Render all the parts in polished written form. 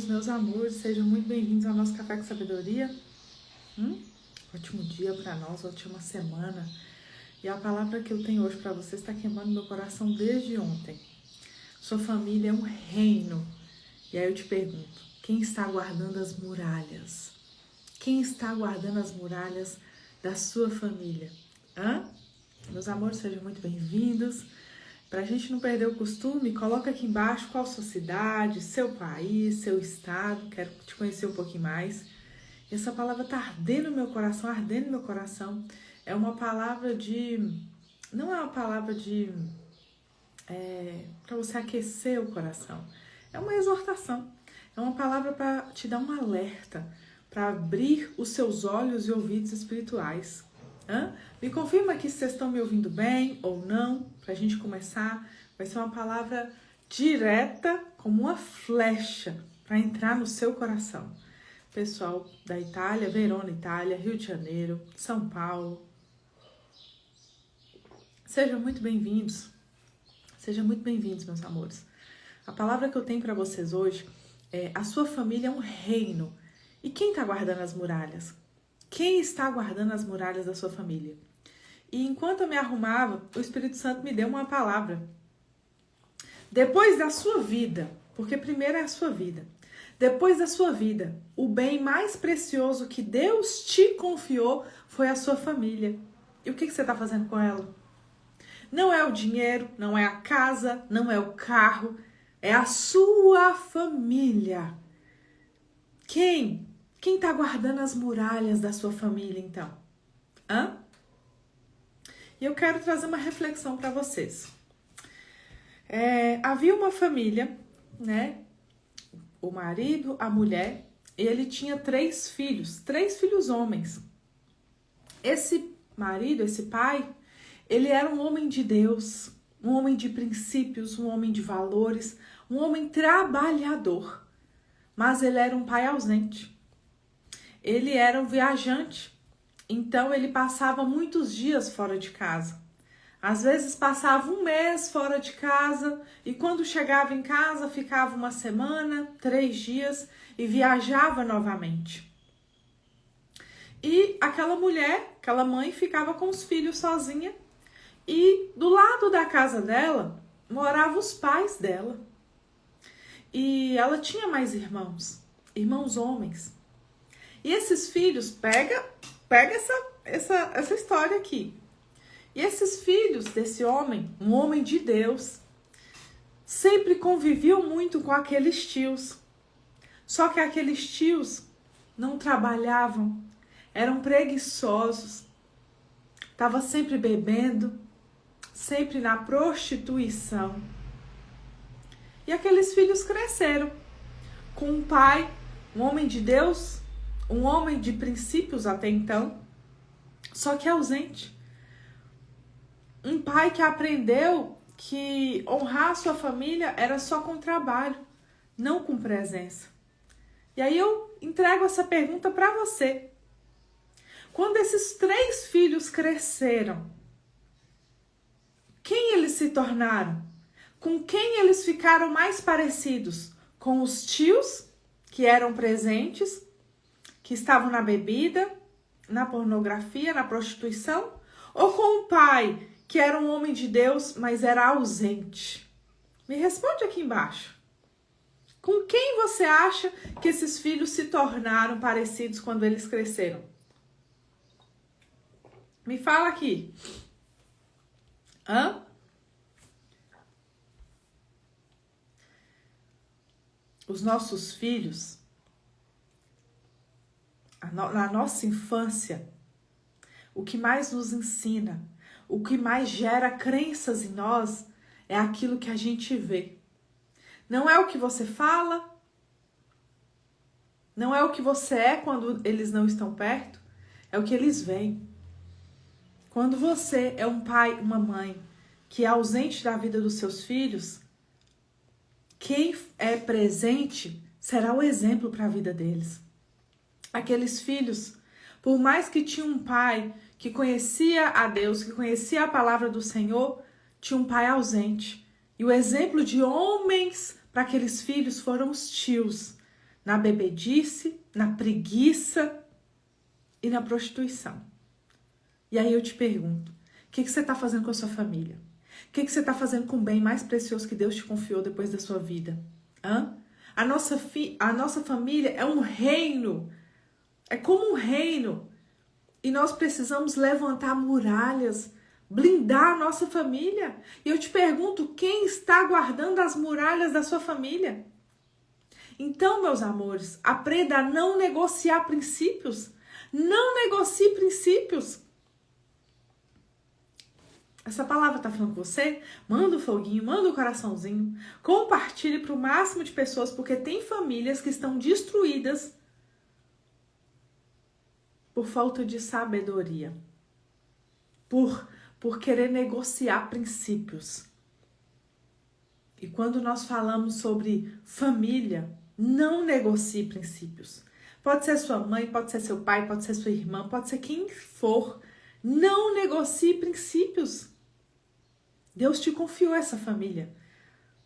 Meus amores, sejam muito bem-vindos ao nosso Café com Sabedoria. Ótimo dia para nós, ótima semana. E a palavra que eu tenho hoje para vocês está queimando meu coração desde ontem. Sua família é um reino. E aí eu te pergunto, quem está guardando as muralhas? Quem está guardando as muralhas da sua família? Meus amores, sejam muito bem-vindos. Para a gente não perder o costume, coloca aqui embaixo qual sua cidade, seu país, seu estado. Quero te conhecer um pouquinho mais. E essa palavra está ardendo no meu coração, ardendo no meu coração. É uma palavra de... Não é uma palavra de... para você aquecer o coração. É uma exortação. É uma palavra para te dar um alerta, para abrir os seus olhos e ouvidos espirituais. Me confirma aqui se vocês estão me ouvindo bem ou não, para a gente começar. Vai ser uma palavra direta, como uma flecha, para entrar no seu coração. Pessoal da Itália, Verona, Itália, Rio de Janeiro, São Paulo. Sejam muito bem-vindos. Sejam muito bem-vindos, meus amores. A palavra que eu tenho para vocês hoje é: a sua família é um reino. E quem está guardando as muralhas? Quem está guardando as muralhas da sua família? E enquanto eu me arrumava, o Espírito Santo me deu uma palavra. Depois da sua vida, porque primeiro é a sua vida. Depois da sua vida, o bem mais precioso que Deus te confiou foi a sua família. E o que você está fazendo com ela? Não é o dinheiro, não é a casa, não é o carro, é a sua família. Quem está guardando as muralhas da sua família, então? E eu quero trazer uma reflexão para vocês. Havia uma família, né? O marido, a mulher, ele tinha 3 filhos homens. Esse marido, esse pai, ele era um homem de Deus, um homem de princípios, um homem de valores, um homem trabalhador. Mas ele era um pai ausente. Ele era um viajante, então ele passava muitos dias fora de casa. Às vezes passava 1 mês fora de casa e quando chegava em casa ficava 1 semana, 3 dias e viajava novamente. E aquela mulher, aquela mãe, ficava com os filhos sozinha e do lado da casa dela moravam os pais dela. E ela tinha mais irmãos homens. E esses filhos, pega essa história aqui. E esses filhos desse homem, um homem de Deus, sempre conviviam muito com aqueles tios. Só que aqueles tios não trabalhavam, eram preguiçosos, estavam sempre bebendo, sempre na prostituição. E aqueles filhos cresceram com um pai, um homem de Deus, um homem de princípios até então, só que ausente. Um pai que aprendeu que honrar sua família era só com trabalho, não com presença. E aí eu entrego essa pergunta para você. Quando esses 3 filhos cresceram, quem eles se tornaram? Com quem eles ficaram mais parecidos? Com os tios, que eram presentes, que estavam na bebida, na pornografia, na prostituição? Ou com o pai, que era um homem de Deus, mas era ausente? Me responde aqui embaixo. Com quem você acha que esses filhos se tornaram parecidos quando eles cresceram? Me fala aqui. Os nossos filhos, na nossa infância, o que mais nos ensina, o que mais gera crenças em nós é aquilo que a gente vê. Não é o que você fala, não é o que você é quando eles não estão perto, é o que eles veem. Quando você é um pai, uma mãe que é ausente da vida dos seus filhos, quem é presente será o exemplo para a vida deles. Aqueles filhos, por mais que tinham um pai que conhecia a Deus, que conhecia a palavra do Senhor, tinha um pai ausente. E o exemplo de homens para aqueles filhos foram os tios, na bebedice, na preguiça e na prostituição. E aí eu te pergunto, o que você está fazendo com a sua família? O que você está fazendo com o bem mais precioso que Deus te confiou depois da sua vida? A nossa família é um reino, é como um reino. E nós precisamos levantar muralhas, blindar a nossa família. E eu te pergunto, quem está guardando as muralhas da sua família? Então, meus amores, aprenda a não negociar princípios. Não negocie princípios. Essa palavra está falando com você? Manda um foguinho, manda um coraçãozinho. Compartilhe para o máximo de pessoas, porque tem famílias que estão destruídas por falta de sabedoria. Por querer negociar princípios. E quando nós falamos sobre família, não negocie princípios. Pode ser sua mãe, pode ser seu pai, pode ser sua irmã, pode ser quem for. Não negocie princípios. Deus te confiou essa família.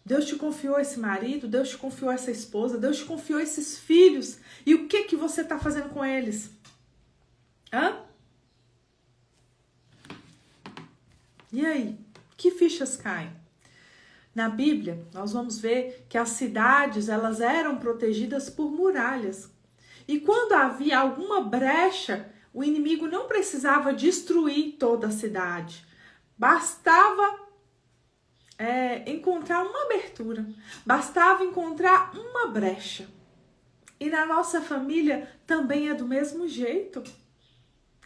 Deus te confiou esse marido, Deus te confiou essa esposa, Deus te confiou esses filhos. E o que você está fazendo com eles? E aí? Que fichas caem? Na Bíblia, nós vamos ver que as cidades, elas eram protegidas por muralhas. E quando havia alguma brecha, o inimigo não precisava destruir toda a cidade. Bastava encontrar uma abertura. Bastava encontrar uma brecha. E na nossa família também é do mesmo jeito.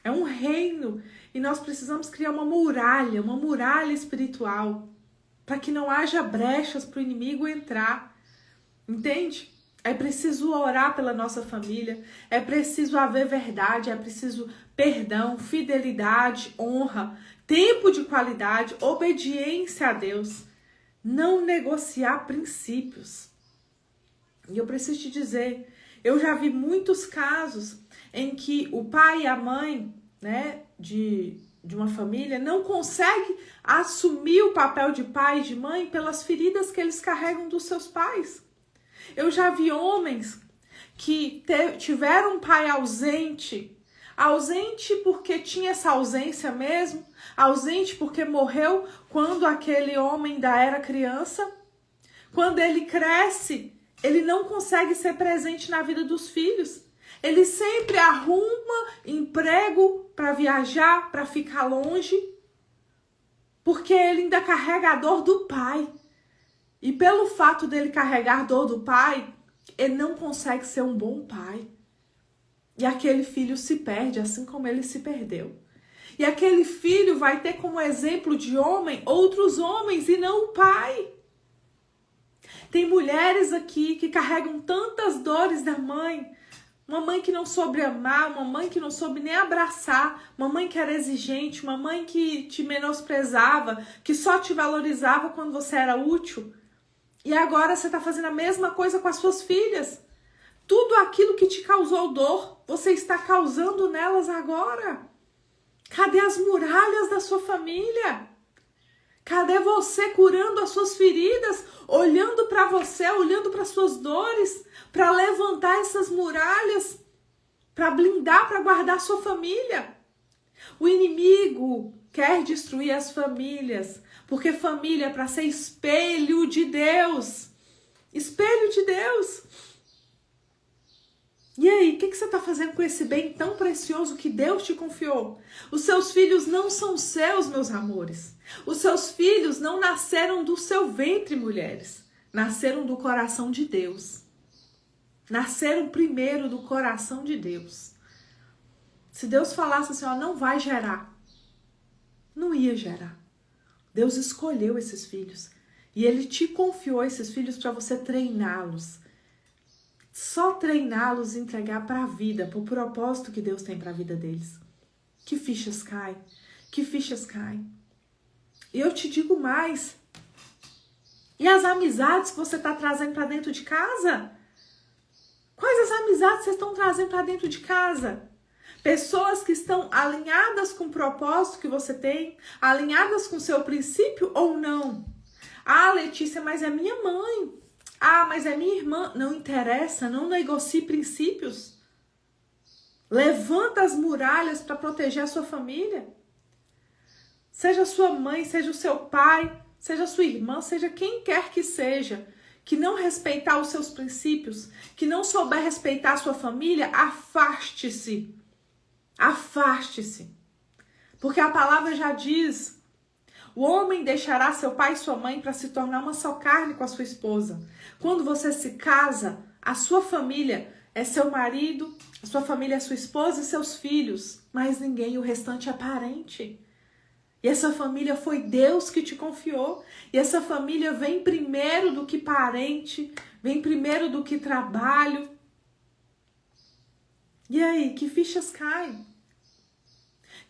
É um reino. E nós precisamos criar uma muralha espiritual, para que não haja brechas para o inimigo entrar. Entende? É preciso orar pela nossa família, é preciso haver verdade, é preciso perdão, fidelidade, honra, tempo de qualidade, obediência a Deus. Não negociar princípios. E eu preciso te dizer, eu já vi muitos casos em que o pai e a mãe, né, de uma família não consegue assumir o papel de pai e de mãe pelas feridas que eles carregam dos seus pais. Eu já vi homens que tiveram um pai ausente porque tinha essa ausência mesmo, ausente porque morreu quando aquele homem ainda era criança. Quando ele cresce, ele não consegue ser presente na vida dos filhos. Ele sempre arruma emprego para viajar, para ficar longe, porque ele ainda carrega a dor do pai. E pelo fato dele carregar a dor do pai, ele não consegue ser um bom pai. E aquele filho se perde, assim como ele se perdeu. E aquele filho vai ter como exemplo de homem outros homens e não o pai. Tem mulheres aqui que carregam tantas dores da mãe. Uma mãe que não soube amar, uma mãe que não soube nem abraçar, uma mãe que era exigente, uma mãe que te menosprezava, que só te valorizava quando você era útil. E agora você está fazendo a mesma coisa com as suas filhas. Tudo aquilo que te causou dor, você está causando nelas agora. Cadê as muralhas da sua família? Cadê você curando as suas feridas, olhando para você, olhando para as suas dores, para levantar essas muralhas, para blindar, para guardar a sua família? O inimigo quer destruir as famílias, porque família é para ser espelho de Deus. Espelho de Deus. E aí, o que você está fazendo com esse bem tão precioso que Deus te confiou? Os seus filhos não são seus, meus amores. Os seus filhos não nasceram do seu ventre, mulheres. Nasceram do coração de Deus. Nasceram primeiro do coração de Deus. Se Deus falasse assim, ó, não vai gerar, não ia gerar. Deus escolheu esses filhos. E Ele te confiou esses filhos para você treiná-los. Só treiná-los e entregar para a vida, para o propósito que Deus tem para a vida deles. Que fichas caem, que fichas caem. E eu te digo mais. E as amizades que você está trazendo para dentro de casa? Quais as amizades vocês estão trazendo para dentro de casa? Pessoas que estão alinhadas com o propósito que você tem, alinhadas com o seu princípio ou não? Ah, Letícia, mas é minha mãe. Ah, mas é minha irmã. Não interessa, não negocie princípios. Levanta as muralhas para proteger a sua família. Seja sua mãe, seja o seu pai, seja sua irmã, seja quem quer que seja, que não respeitar os seus princípios, que não souber respeitar a sua família, afaste-se. Afaste-se. Porque a palavra já diz: o homem deixará seu pai e sua mãe para se tornar uma só carne com a sua esposa. Quando você se casa, a sua família é seu marido, a sua família é sua esposa e seus filhos, mas ninguém, o restante é parente. E essa família foi Deus que te confiou. E essa família vem primeiro do que parente, vem primeiro do que trabalho. E aí, que fichas caem?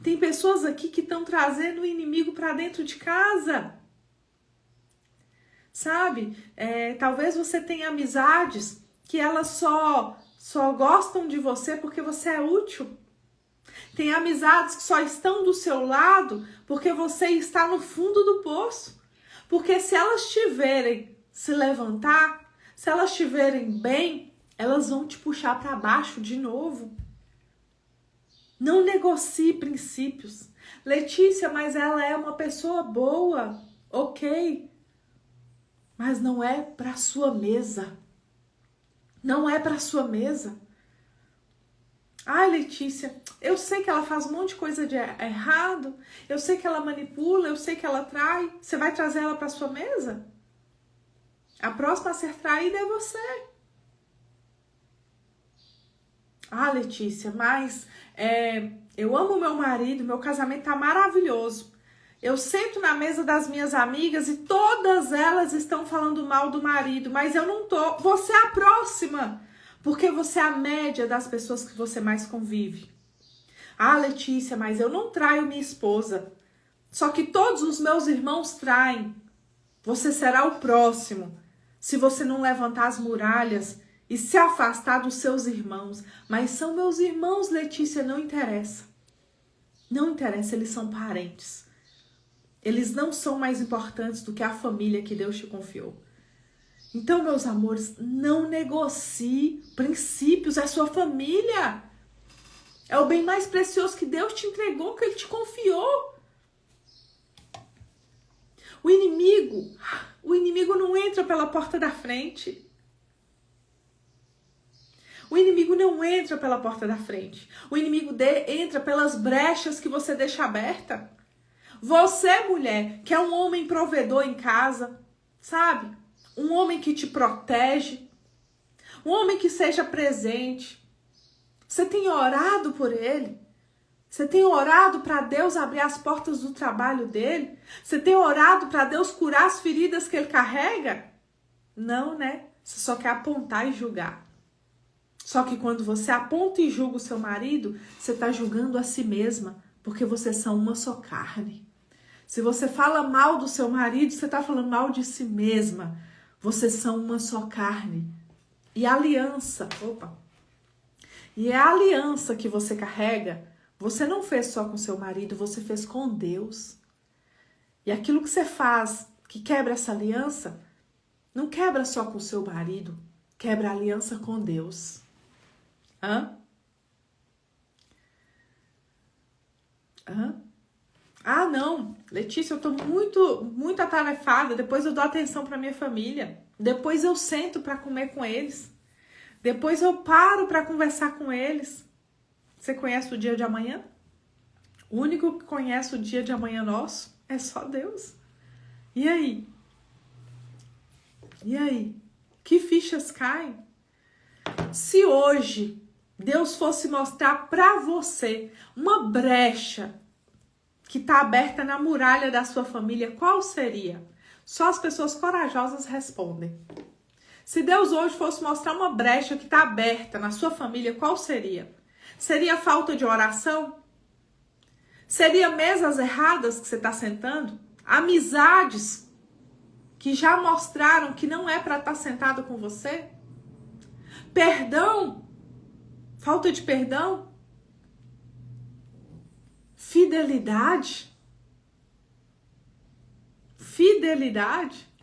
Tem pessoas aqui que estão trazendo o inimigo para dentro de casa. Sabe? Talvez você tenha amizades que elas só gostam de você porque você é útil. Tem amizades que só estão do seu lado porque você está no fundo do poço. Porque se elas te verem se levantar, se elas te verem bem, elas vão te puxar para baixo de novo. Não negocie princípios. Letícia, mas ela é uma pessoa boa, ok. Mas não é para sua mesa. Não é para sua mesa. Ai, Letícia, eu sei que ela faz um monte de coisa de errado, eu sei que ela manipula, eu sei que ela trai. Você vai trazer ela para sua mesa? A próxima a ser traída é você. Ah, Letícia, mas eu amo meu marido, meu casamento tá maravilhoso. Eu sento na mesa das minhas amigas e todas elas estão falando mal do marido, mas eu não tô. Você é a próxima. Porque você é a média das pessoas que você mais convive. Ah, Letícia, mas eu não traio minha esposa. Só que todos os meus irmãos traem. Você será o próximo se você não levantar as muralhas e se afastar dos seus irmãos. Mas são meus irmãos, Letícia, não interessa. Não interessa, eles são parentes. Eles não são mais importantes do que a família que Deus te confiou. Então, meus amores, não negocie princípios, é sua família. É o bem mais precioso que Deus te entregou, que Ele te confiou. O inimigo não entra pela porta da frente. O inimigo não entra pela porta da frente. O inimigo entra pelas brechas que você deixa aberta. Você, mulher, que é um homem provedor em casa, sabe? Um homem que te protege, um homem que seja presente. Você tem orado por ele? Você tem orado para Deus abrir as portas do trabalho dele? Você tem orado para Deus curar as feridas que ele carrega? Não, né? Você só quer apontar e julgar. Só que quando você aponta e julga o seu marido, você está julgando a si mesma, porque vocês são uma só carne. Se você fala mal do seu marido, você está falando mal de si mesma. Vocês são uma só carne. E a aliança, e é a aliança que você carrega, você não fez só com seu marido, você fez com Deus. E aquilo que você faz, que quebra essa aliança, não quebra só com seu marido, quebra a aliança com Deus. Ah, não, Letícia, eu tô muito atarefada, depois eu dou atenção para minha família, depois eu sento para comer com eles, depois eu paro para conversar com eles. Você conhece o dia de amanhã? O único que conhece o dia de amanhã nosso é só Deus. E aí? E aí? Que fichas caem? Se hoje Deus fosse mostrar para você uma brecha que está aberta na muralha da sua família, qual seria? Só as pessoas corajosas respondem. Se Deus hoje fosse mostrar uma brecha que está aberta na sua família, qual seria? Seria falta de oração? Seria mesas erradas que você está sentando? Amizades que já mostraram que não é para estar sentado com você? Perdão? Falta de perdão? Fidelidade?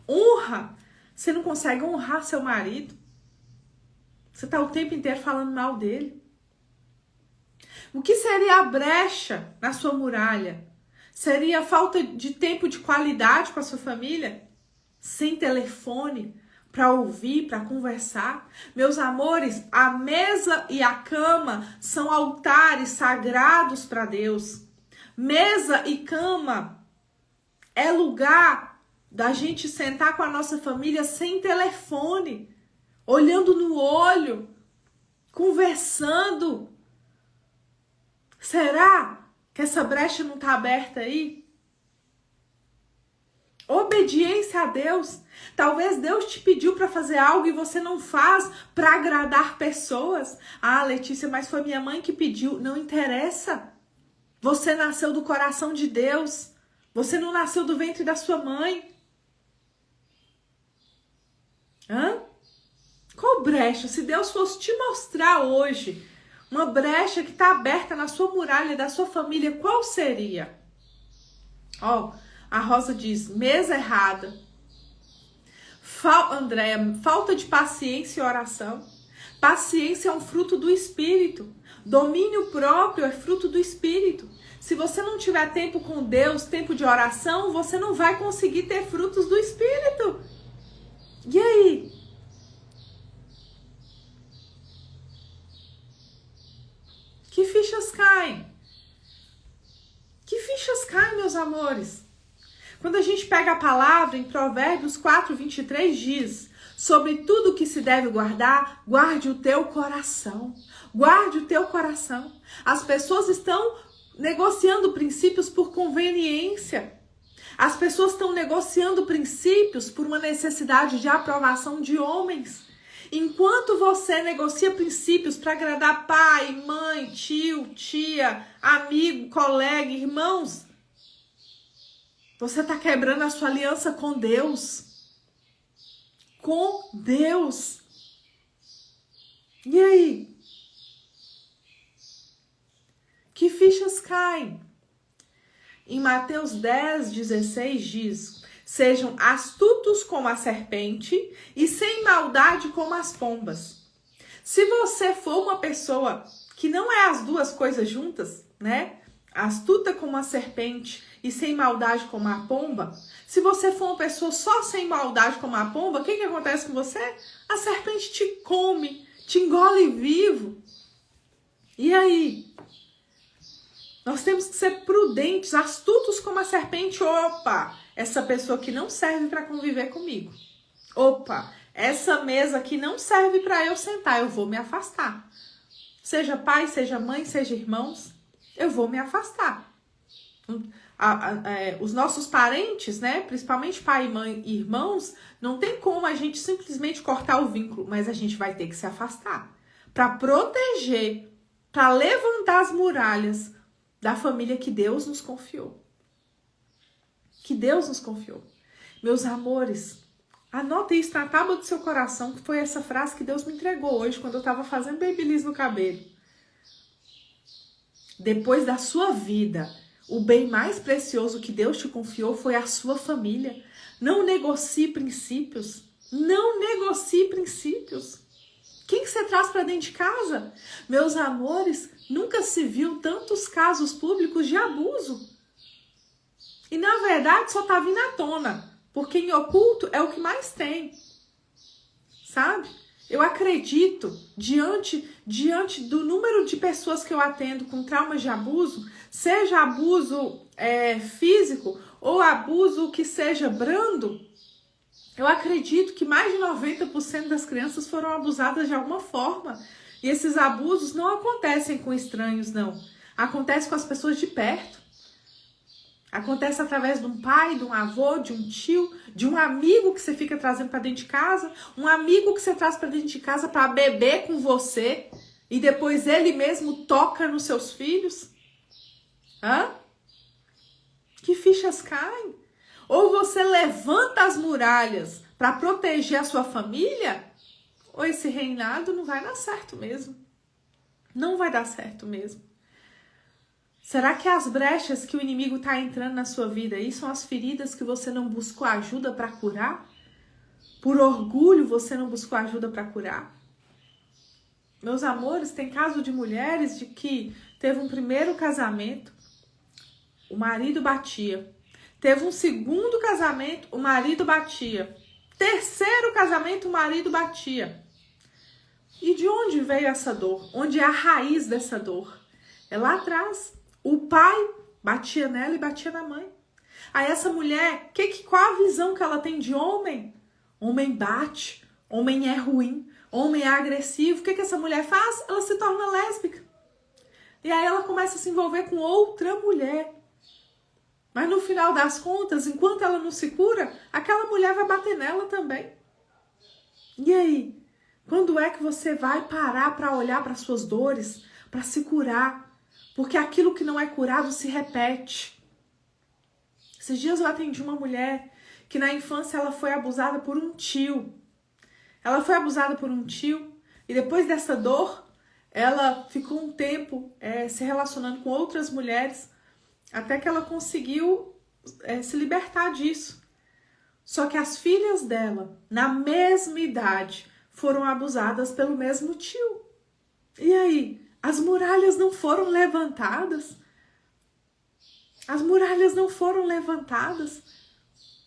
Honra? Você não consegue honrar seu marido. Você está o tempo inteiro falando mal dele. O que seria a brecha na sua muralha? Seria a falta de tempo de qualidade com a sua família? Sem telefone para ouvir, para conversar? Meus amores, a mesa e a cama são altares sagrados para Deus. Mesa e cama é lugar da gente sentar com a nossa família sem telefone, olhando no olho, conversando. Será que essa brecha não está aberta aí? Obediência a Deus. Talvez Deus te pediu para fazer algo e você não faz para agradar pessoas. Ah, Letícia, mas foi minha mãe que pediu. Não interessa. Você nasceu do coração de Deus. Você não nasceu do ventre da sua mãe. Qual brecha? Se Deus fosse te mostrar hoje uma brecha que está aberta na sua muralha da sua família, qual seria? A Rosa diz, mesa errada. Andréia, falta de paciência e oração. Paciência é um fruto do Espírito. Domínio próprio é fruto do Espírito. Se você não tiver tempo com Deus, tempo de oração, você não vai conseguir ter frutos do Espírito. E aí? Que fichas caem? Que fichas caem, meus amores? Quando a gente pega a palavra em Provérbios 4:23 diz, sobre tudo que se deve guardar, guarde o teu coração. Guarde o teu coração. As pessoas estão negociando princípios por conveniência. As pessoas estão negociando princípios por uma necessidade de aprovação de homens. Enquanto você negocia princípios para agradar pai, mãe, tio, tia, amigo, colega, irmãos, você está quebrando a sua aliança com Deus. Com Deus. E aí? Que fichas caem? Em Mateus 10:16 diz, sejam astutos como a serpente e sem maldade como as pombas. Se você for uma pessoa que não é as duas coisas juntas, né? Astuta como a serpente e sem maldade como a pomba. Se você for uma pessoa só sem maldade como a pomba, o que acontece com você? A serpente te come, te engole vivo. E aí? Nós temos que ser prudentes, astutos como a serpente. Opa, essa pessoa que não serve para conviver comigo. Opa, essa mesa aqui não serve para eu sentar, eu vou me afastar. Seja pai, seja mãe, seja irmãos, eu vou me afastar. Os nossos parentes, né, principalmente pai, mãe e irmãos, não tem como a gente simplesmente cortar o vínculo, mas a gente vai ter que se afastar para proteger, para levantar as muralhas da família que Deus nos confiou. Que Deus nos confiou. Meus amores, anota isso na tábua do seu coração, que foi essa frase que Deus me entregou hoje, quando eu estava fazendo babyliss no cabelo. Depois da sua vida, o bem mais precioso que Deus te confiou foi a sua família. Não negocie princípios. Não negocie princípios. Quem que você traz para dentro de casa? Meus amores, nunca se viu tantos casos públicos de abuso. E na verdade só tá vindo à tona, porque em oculto é o que mais tem. Sabe? Eu acredito, diante do número de pessoas que eu atendo com traumas de abuso, seja abuso físico ou abuso que seja brando, eu acredito que mais de 90% das crianças foram abusadas de alguma forma. E esses abusos não acontecem com estranhos, não. Acontece com as pessoas de perto. Acontece através de um pai, de um avô, de um tio, de um amigo que você fica trazendo para dentro de casa, um amigo que você traz para dentro de casa para beber com você e depois ele mesmo toca nos seus filhos. Que fichas caem? Ou você levanta as muralhas para proteger a sua família, ou esse reinado não vai dar certo mesmo. Não vai dar certo mesmo. Será que as brechas que o inimigo está entrando na sua vida aí são as feridas que você não buscou ajuda para curar? Por orgulho, você não buscou ajuda para curar? Meus amores, tem caso de mulheres de que teve um primeiro casamento, o marido batia. Teve um segundo casamento, o marido batia. Terceiro casamento, o marido batia. E de onde veio essa dor? Onde é a raiz dessa dor? É lá atrás. O pai batia nela e batia na mãe. Aí essa mulher, qual a visão que ela tem de homem? Homem bate, homem é ruim, homem é agressivo. O que essa mulher faz? Ela se torna lésbica. E aí ela começa a se envolver com outra mulher. Mas no final das contas, enquanto ela não se cura, aquela mulher vai bater nela também. E aí? Quando é que você vai parar para olhar para suas dores, para se curar? Porque aquilo que não é curado se repete. Esses dias eu atendi uma mulher que na infância ela foi abusada por um tio. Ela foi abusada por um tio e depois dessa dor, ela ficou um tempo se relacionando com outras mulheres até que ela conseguiu se libertar disso. Só que as filhas dela, na mesma idade, foram abusadas pelo mesmo tio. E aí? As muralhas não foram levantadas? As muralhas não foram levantadas?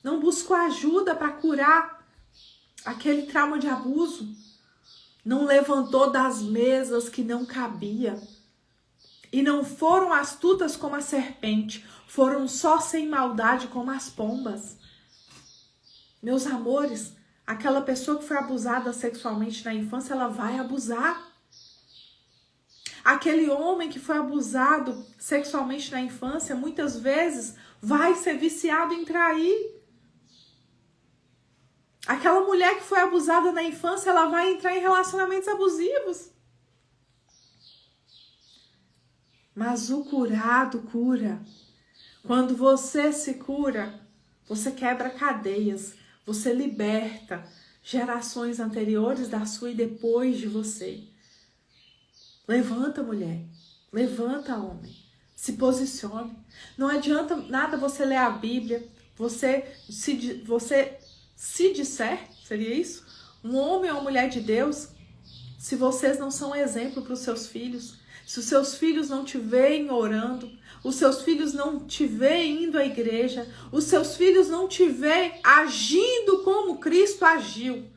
Não buscou ajuda para curar aquele trauma de abuso? Não levantou das mesas que não cabia? E não foram astutas como a serpente, foram só sem maldade como as pombas? Meus amores, aquela pessoa que foi abusada sexualmente na infância, ela vai abusar. Aquele homem que foi abusado sexualmente na infância, muitas vezes vai ser viciado em trair. Aquela mulher que foi abusada na infância, ela vai entrar em relacionamentos abusivos. Mas o curado cura. Quando você se cura, você quebra cadeias, você liberta gerações anteriores da sua e depois de você. Levanta, mulher. Levanta, homem. Se posicione. Não adianta nada você ler a Bíblia, você se disser, seria isso? Um homem ou uma mulher de Deus, se vocês não são exemplo para os seus filhos, se os seus filhos não te veem orando, os seus filhos não te veem indo à igreja, os seus filhos não te veem agindo como Cristo agiu.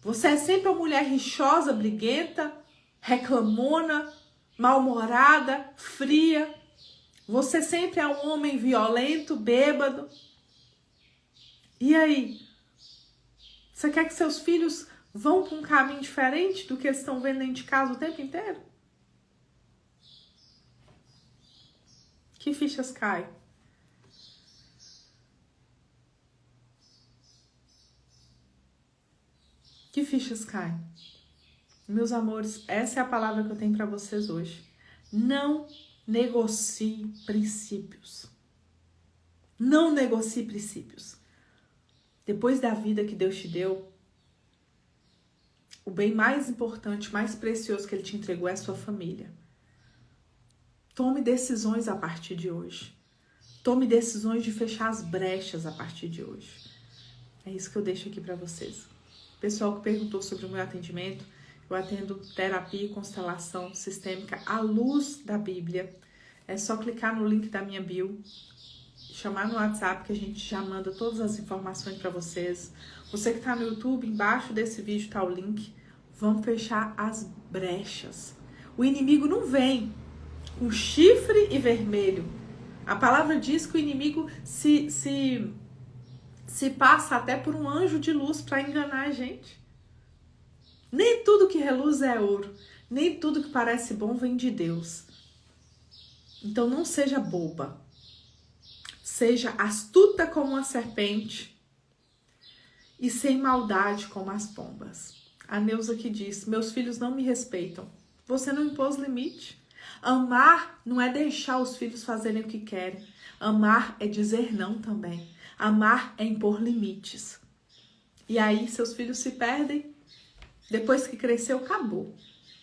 Você é sempre uma mulher rixosa, briguenta, reclamona, mal-humorada, fria. Você sempre é um homem violento, bêbado. E aí? Você quer que seus filhos vão para um caminho diferente do que eles estão vendo dentro de casa o tempo inteiro? Que fichas caem? Que fichas caem? Meus amores, essa é a palavra que eu tenho para vocês hoje. Não negocie princípios. Não negocie princípios. Depois da vida que Deus te deu, o bem mais importante, mais precioso que Ele te entregou é a sua família. Tome decisões a partir de hoje. Tome decisões de fechar as brechas a partir de hoje. É isso que eu deixo aqui para vocês. Pessoal que perguntou sobre o meu atendimento, eu atendo terapia e constelação sistêmica à luz da Bíblia. É só clicar no link da minha bio, chamar no WhatsApp que a gente já manda todas as informações para vocês. Você que está no YouTube, embaixo desse vídeo está o link. Vamos fechar as brechas. O inimigo não vem com chifre e vermelho. A palavra diz que o inimigo se passa até por um anjo de luz para enganar a gente. Nem tudo que reluz é ouro. Nem tudo que parece bom vem de Deus. Então não seja boba. Seja astuta como uma serpente e sem maldade como as pombas. A Neuza que diz, meus filhos não me respeitam. Você não impôs limite. Amar não é deixar os filhos fazerem o que querem. Amar é dizer não também. Amar é impor limites. E aí seus filhos se perdem. Depois que cresceu, acabou.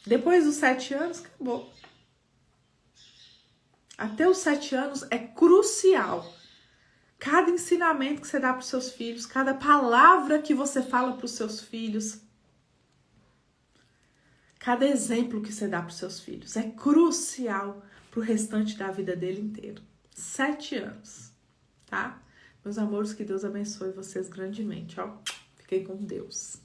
Depois dos 7 anos, acabou. Até os 7 anos é crucial Cada ensinamento que você dá para os seus filhos, cada palavra que você fala para os seus filhos, cada exemplo que você dá para os seus filhos é crucial para o restante da vida dele inteiro. 7 anos, tá? Meus amores, que Deus abençoe vocês grandemente, ó. Fiquei com Deus.